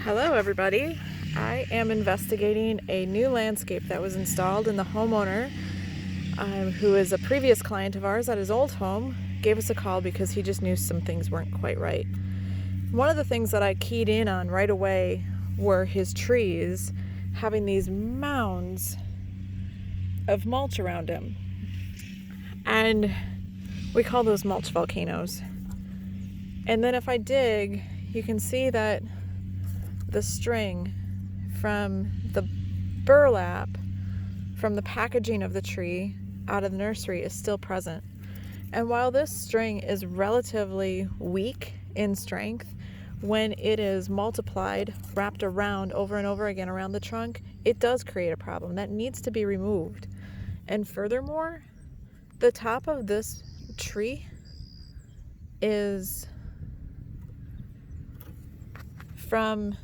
Hello everybody. I am investigating a new landscape that was installed, and the homeowner, who is a previous client of ours at his old home, gave us a call because he just knew some things weren't quite right. One of the things that I keyed in on right away were his trees having these mounds of mulch around him. And we call those mulch volcanoes. And then if I dig, you can see that the string from the burlap from the packaging of the tree out of the nursery is still present. And while this string is relatively weak in strength, when it is multiplied, wrapped around over and over again around the trunk, it does create a problem that needs to be removed. And furthermore, the top of this tree is from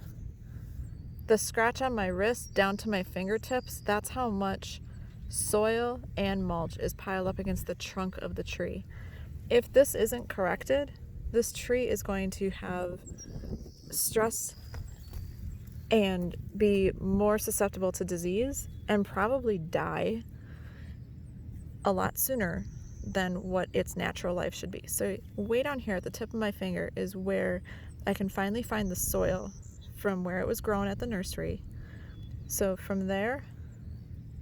the scratch on my wrist down to my fingertips. That's how much soil and mulch is piled up against the trunk of the tree. If this isn't corrected, this tree is going to have stress and be more susceptible to disease and probably die a lot sooner than what its natural life should be. So way down here at the tip of my finger is where I can finally find the soil from where it was grown at the nursery. So from there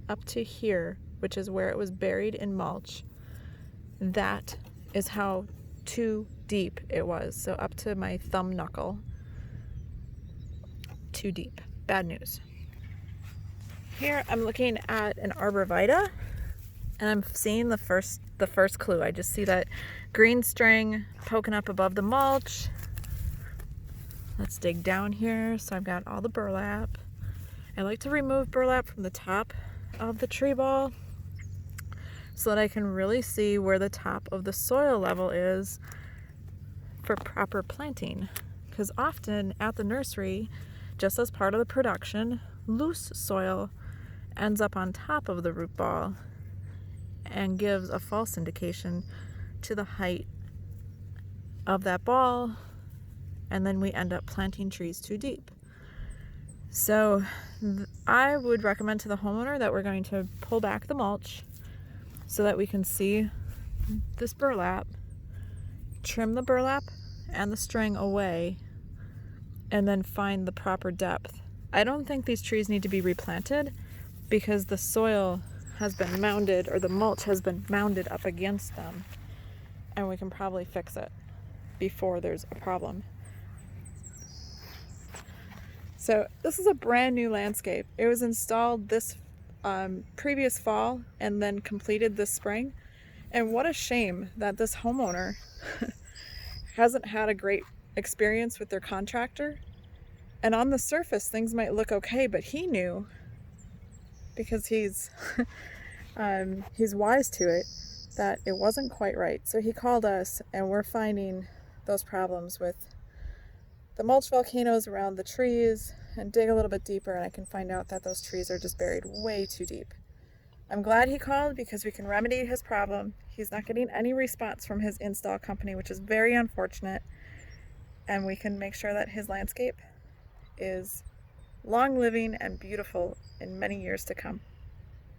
up to here, which is where it was buried in mulch, that is how too deep it was. So up to my thumb knuckle. Too deep. Bad news. Here I'm looking at an arborvitae, and I'm seeing the first clue. I just see that green string poking up above the mulch. Let's dig down here. So I've got all the burlap. I like to remove burlap from the top of the tree ball so that I can really see where the top of the soil level is for proper planting. Because often at the nursery, just as part of the production, loose soil ends up on top of the root ball and gives a false indication to the height of that ball, and then we end up planting trees too deep. So I would recommend to the homeowner that we're going to pull back the mulch so that we can see this burlap, trim the burlap and the string away, and then find the proper depth. I don't think these trees need to be replanted because the soil has been mounded, or the mulch has been mounded up against them, and we can probably fix it before there's a problem. So this is a brand new landscape. It was installed this previous fall and then completed this spring. And what a shame that this homeowner hasn't had a great experience with their contractor. And on the surface, things might look okay, but he knew, because he's wise to it, that it wasn't quite right. So he called us, and we're finding those problems with the mulch volcanoes around the trees, and dig a little bit deeper, and I can find out that those trees are just buried way too deep. I'm glad he called because we can remedy his problem. He's not getting any response from his install company, which is very unfortunate, and we can make sure that his landscape is long living and beautiful in many years to come.